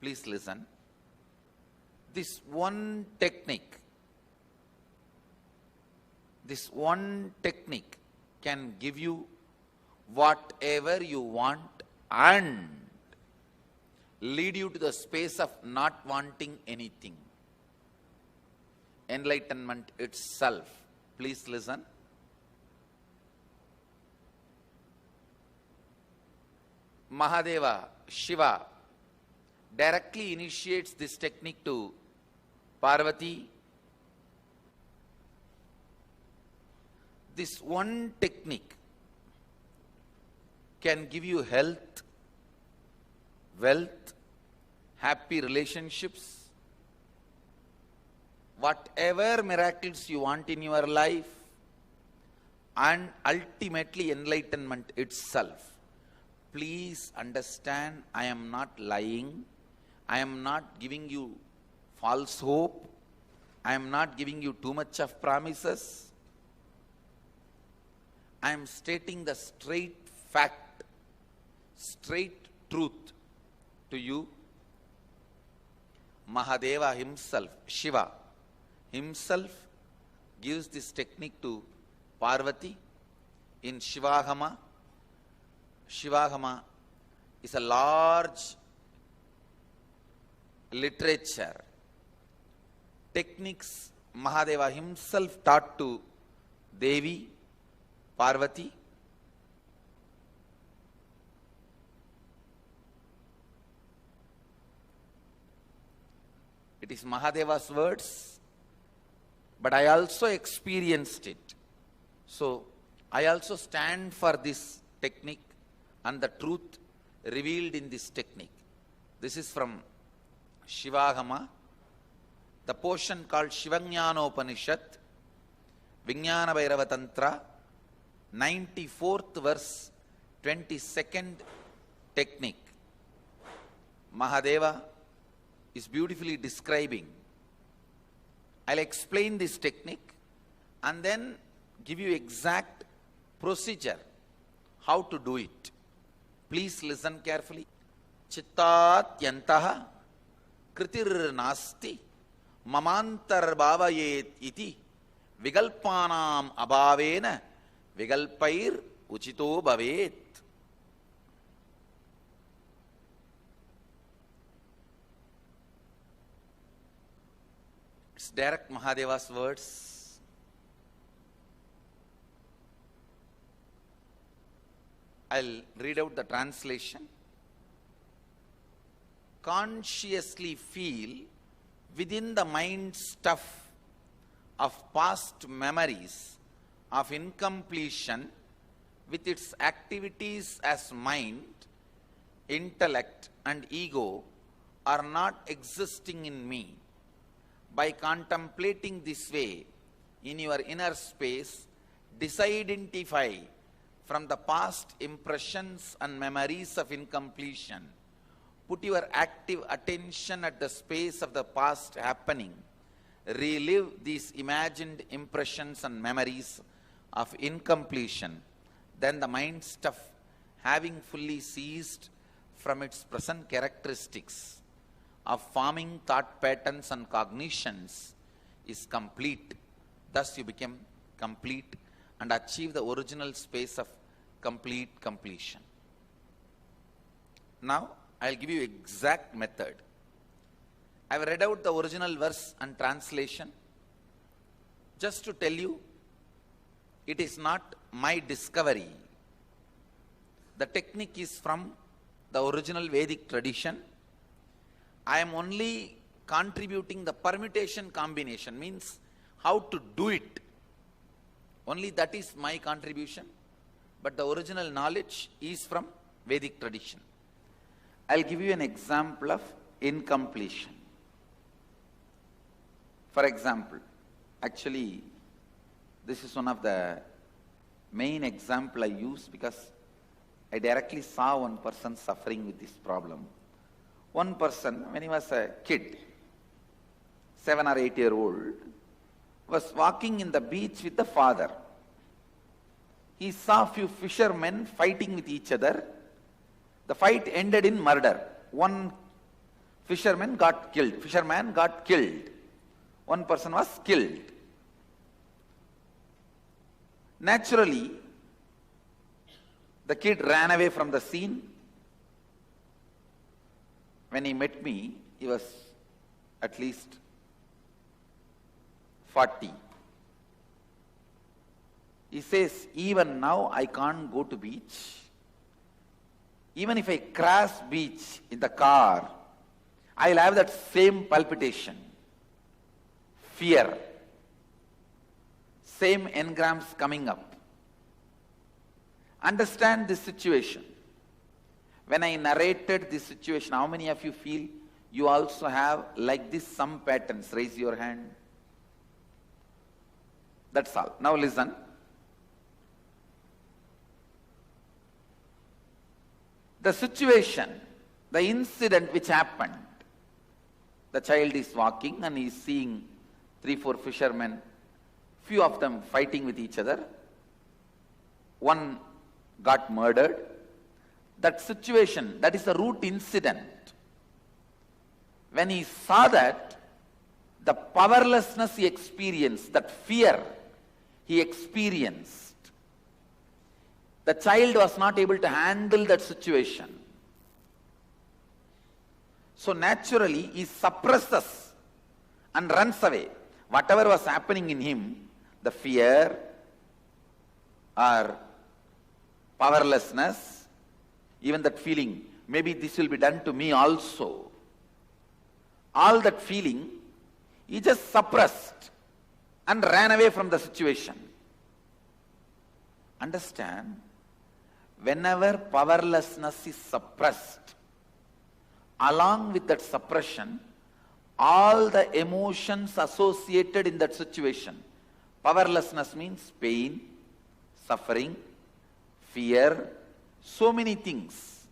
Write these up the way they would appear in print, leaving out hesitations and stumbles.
Please listen. This one technique can give you whatever you want and lead you to the space of not wanting anything. Enlightenment itself. Please listen. Mahadeva, Shiva, directly initiates this technique to Parvati. This one technique can give you health, wealth, happy relationships, whatever miracles you want in your life, and ultimately enlightenment itself. Please understand, I am not lying. I am not giving you false hope. I am not giving you too much of promises. I am stating the straight fact, straight truth to you. Mahadeva himself, Shiva himself, gives this technique to Parvati in Shivagama. Shivagama is a large literature. Techniques Mahadeva himself taught to Devi, Parvati. It is Mahadeva's words, but I also experienced it. So I also stand for this technique and the truth revealed in this technique. This is from Shivagama, the portion called Shivajnanopanishad, Vijnana Bhairava Tantra, 94th verse, 22nd technique. Mahadeva is beautifully describing. I'll explain this technique and then give you exact procedure, how to do it. Please listen carefully. Chittat yantaha kritir nasti mamantar bhavayet iti vigalpanam abhavena vigalpair uchito bhavet. It's direct Mahadeva's words. I'll read out the translation. Consciously feel within the mind stuff of past memories of incompletion with its activities as mind, intellect and ego are not existing in me. By contemplating this way in your inner space, disidentify from the past impressions and memories of incompletion. Put your active attention at the space of the past happening. Relive these imagined impressions and memories of incompletion. Then the mind stuff, having fully ceased from its present characteristics of forming thought patterns and cognitions, is complete. Thus you become complete and achieve the original space of complete completion. Now, I'll give you exact method. I've read out the original verse and translation just to tell you it is not my discovery. The technique is from the original Vedic tradition. I am only contributing the permutation combination, means how to do it. Only that is my contribution. But the original knowledge is from Vedic tradition. I'll give you an example of incompletion. For example, actually, this is one of the main example I use because I directly saw one person suffering with this problem. One person, when he was a kid, 7 or 8 year old, was walking in the beach with the father. He saw few fishermen fighting with each other. The fight ended in murder. One Fisherman got killed. One person was killed. Naturally, the kid ran away from the scene. When he met me, he was at least 40. He says, even now I can't go to beach. Even if I cross beach in the car, I'll have that same palpitation, fear, same engrams coming up. Understand this situation. When I narrated this situation, how many of you feel you also have like this some patterns? Raise your hand. That's all. Now listen. The situation, the incident which happened, the child is walking and he is seeing 3-4 fishermen, few of them fighting with each other. One got murdered. That situation, that is the root incident. When he saw that, the powerlessness he experienced, that fear he experienced, the child was not able to handle that situation. So naturally, he suppresses and runs away. Whatever was happening in him, the fear or powerlessness, even that feeling, maybe this will be done to me also. All that feeling, he just suppressed and ran away from the situation. Understand? Whenever powerlessness is suppressed, along with that suppression, all the emotions associated in that situation, powerlessness means pain, suffering, fear, so many things,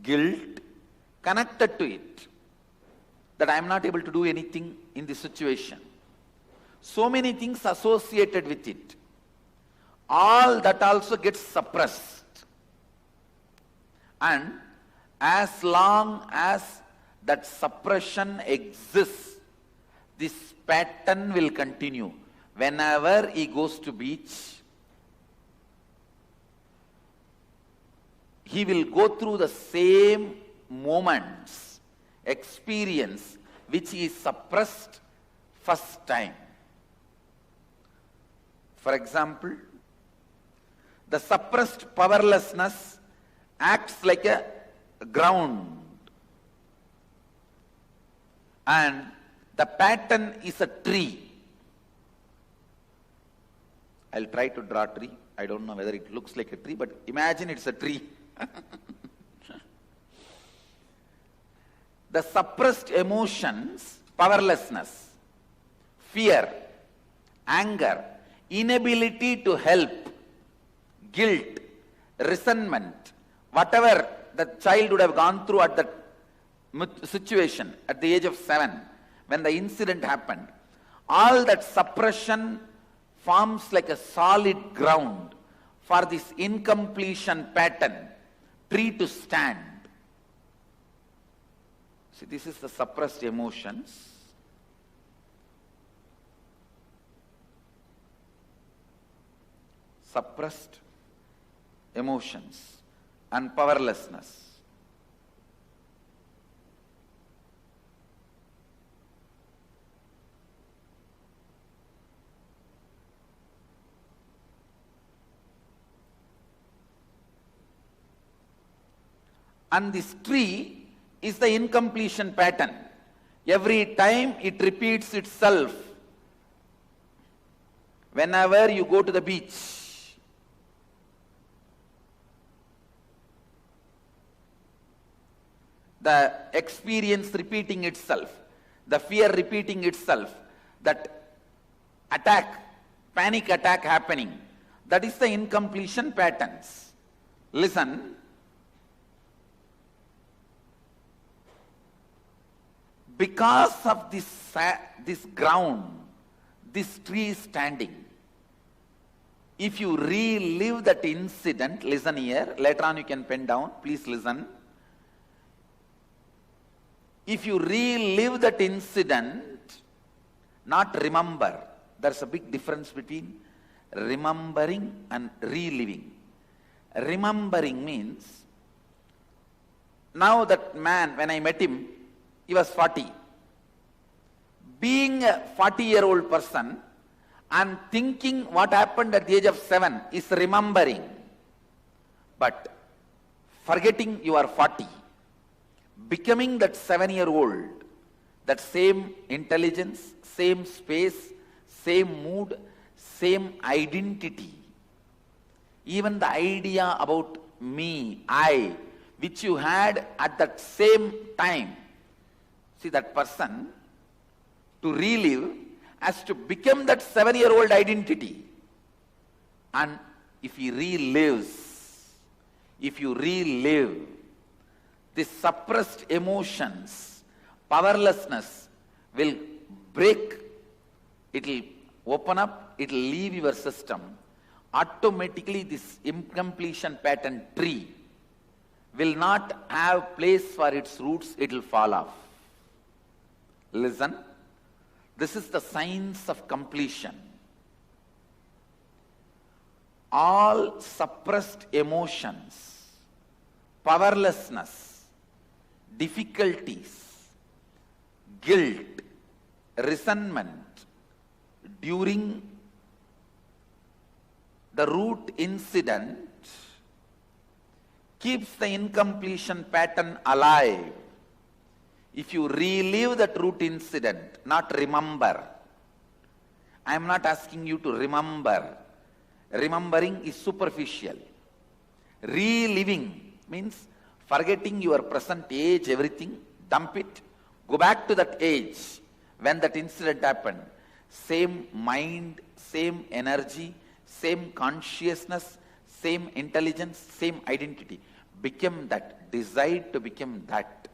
guilt connected to it, that I am not able to do anything in this situation. So many things associated with it. All that also gets suppressed. And as long as that suppression exists, this pattern will continue. Whenever he goes to beach, he will go through the same moments, experience, which he suppressed first time. For example, the suppressed powerlessness acts like a ground, and the pattern is a tree. I'll try to draw a tree. I don't know whether it looks like a tree, but imagine it's a tree. The suppressed emotions, powerlessness, fear, anger, inability to help, guilt, resentment, whatever the child would have gone through at that situation at the age of 7, when the incident happened, all that suppression forms like a solid ground for this incompletion pattern, tree to stand. See, this is the suppressed emotions. Suppressed emotions and powerlessness. And this tree is the incompletion pattern. Every time it repeats itself. Whenever you go to the beach, the experience repeating itself, the fear repeating itself, that attack, panic attack happening, that is the incompletion patterns. Listen. Because of this ground, this tree is standing. If you relive that incident, listen here, later on you can pen down, please listen. If you relive that incident, not remember, there's a big difference between remembering and reliving. Remembering means, now that man, when I met him, he was 40. Being a 40-year-old person, and thinking what happened at the age of 7 is remembering. But forgetting you are 40, becoming that 7-year-old, that same intelligence, same space, same mood, same identity, even the idea about me, I, which you had at that same time. See, that person, to relive, has to become that 7-year-old identity. And if he relives, if you relive, the suppressed emotions, powerlessness will break, it will open up, it will leave your system. Automatically this incompletion pattern tree will not have place for its roots, it will fall off. Listen, this is the science of completion. All suppressed emotions, powerlessness, difficulties, guilt, resentment during the root incident keeps the incompletion pattern alive. If you relive that root incident, not remember. I am not asking you to remember. Remembering is superficial. Reliving means forgetting your present age, everything, dump it, go back to that age when that incident happened. Same mind, same energy, same consciousness, same intelligence, same identity. Become that, decide to become that.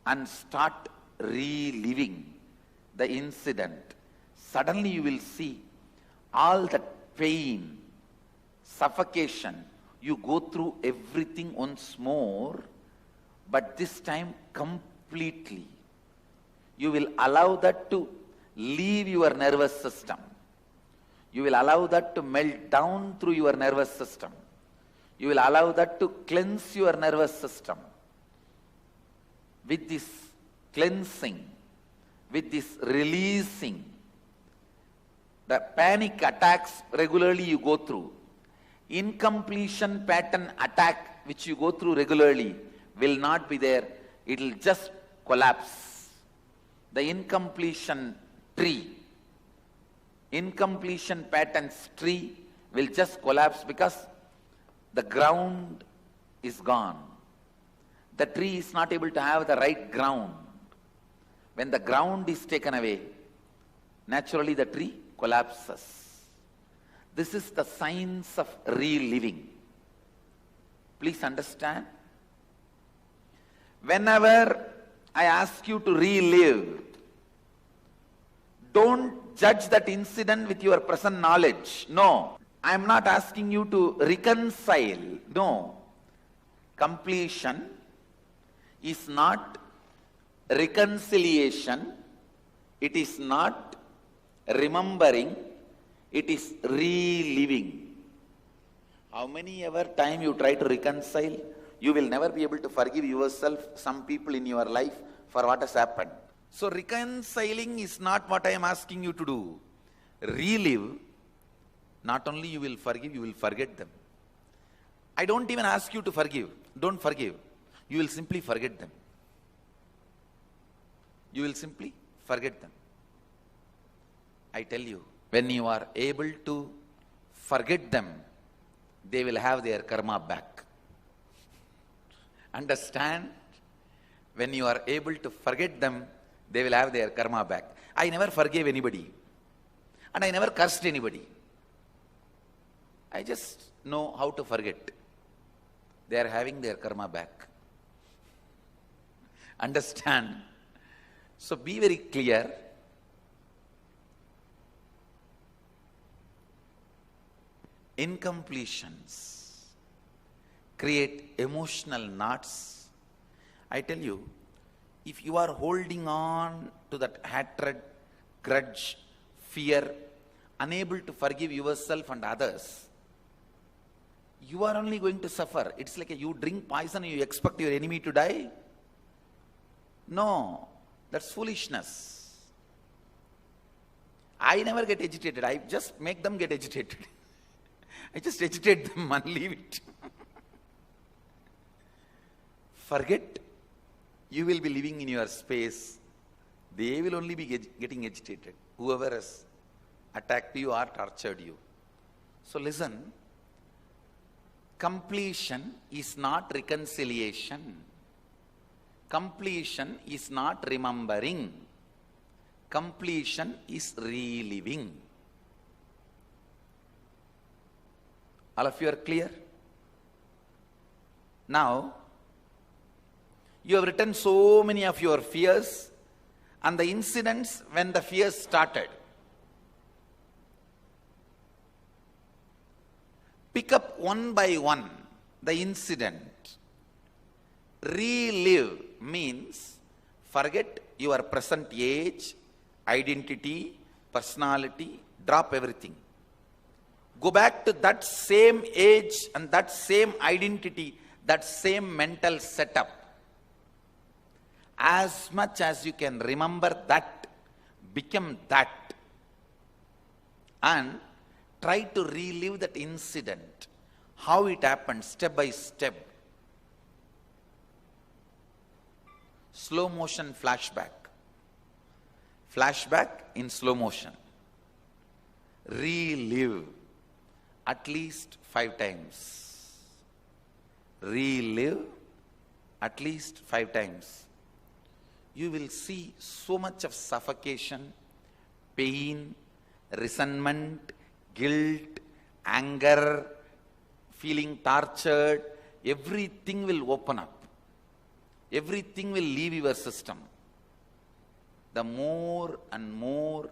And start reliving the incident. Suddenly you will see all that pain, suffocation, you go through everything once more, but this time completely. You will allow that to leave your nervous system. You will allow that to melt down through your nervous system. You will allow that to cleanse your nervous system. With this cleansing, with this releasing, the panic attacks regularly you go through, incompletion pattern attack which you go through regularly will not be there. It will just collapse. The incompletion tree, incompletion patterns tree will just collapse because the ground is gone. The tree is not able to have the right ground. When the ground is taken away, naturally the tree collapses. This is the science of reliving. Please understand. Whenever I ask you to relive, don't judge that incident with your present knowledge. No. I am not asking you to reconcile. No. Completion is not reconciliation, it is not remembering, it is reliving. How many ever time you try to reconcile, you will never be able to forgive yourself, some people in your life for what has happened. So reconciling is not what I am asking you to do. Relive, not only you will forgive, you will forget them. I don't even ask you to forgive. Don't forgive. You will simply forget them. You will simply forget them. I tell you, when you are able to forget them, they will have their karma back. Understand? When you are able to forget them, they will have their karma back. I never forgave anybody. And I never cursed anybody. I just know how to forget. They are having their karma back. Understand? So be very clear. Incompletions create emotional knots. I tell you, if you are holding on to that hatred, grudge, fear, unable to forgive yourself and others, you are only going to suffer. It's like you drink poison and you expect your enemy to die. No, that's foolishness. I never get agitated. I just make them get agitated. I just agitate them and leave it. Forget, you will be living in your space. They will only be getting agitated. Whoever has attacked you or tortured you. So listen, completion is not reconciliation. Completion is not remembering. Completion is reliving. All of you are clear? Now, you have written so many of your fears and the incidents when the fears started. Pick up one by one the incident. Relive means forget your present age, identity, personality, drop everything. Go back to that same age and that same identity, that same mental setup. As much as you can remember that, become that. And try to relive that incident, how it happened, step by step. Slow motion flashback. Flashback in slow motion. Relive at least 5 times. Relive at least 5 times. You will see so much of suffocation, pain, resentment, guilt, anger, feeling tortured. Everything will open up. Everything will leave your system. The more and more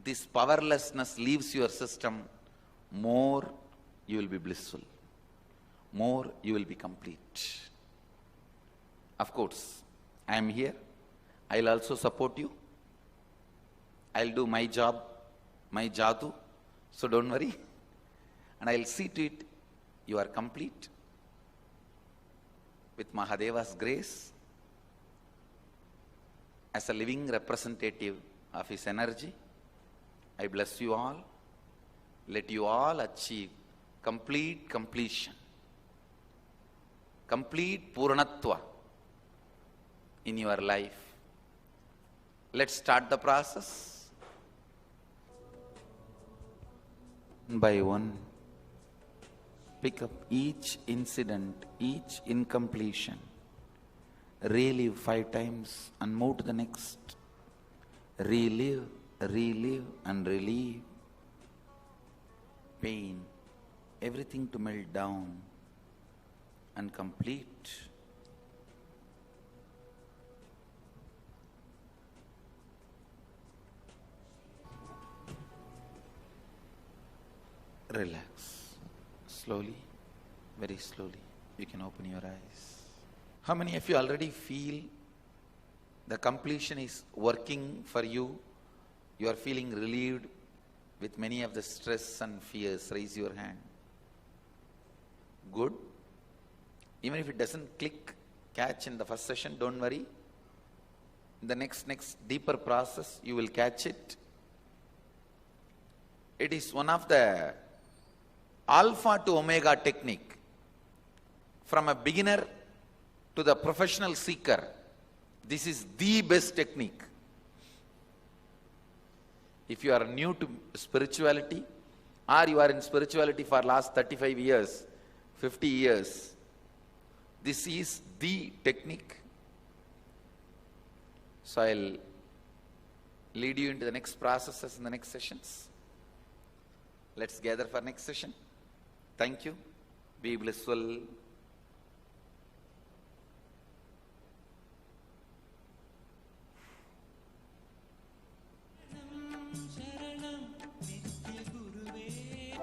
this powerlessness leaves your system, more you will be blissful. More you will be complete. Of course, I am here. I will also support you. I will do my job, my jadoo. So don't worry. And I will see to it you are complete. With Mahadeva's grace, as a living representative of his energy, I bless you all. Let you all achieve complete completion, complete Purnatva in your life. Let's start the process. One by one, pick up each incident, each incompletion. Relive 5 times and move to the next. Relive, relive and relive. Pain, everything to melt down and complete. Relax. Slowly, very slowly, you can open your eyes. How many of you already feel the completion is working for you? You are feeling relieved with many of the stress and fears. Raise your hand. Good. Even if it doesn't click, catch in the first session, don't worry. In the next deeper process, you will catch it. It is one of the alpha to omega technique. From a beginner to the professional seeker, this is the best technique. If you are new to spirituality, or you are in spirituality for last 35 years, 50 years, this is the technique. So I'll lead you into the next processes in the next sessions. Let's gather for next session. Thank you. Be blissful.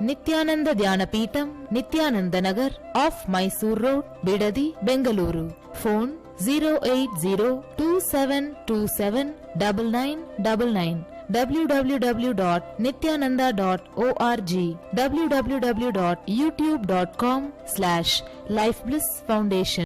Nityananda Dhyanapītam, Nityananda Nagar, off Mysore Road, Bidadi, Bengaluru. Phone 08027279999 www.nityananda.org www.youtube.com/lifeblissfoundation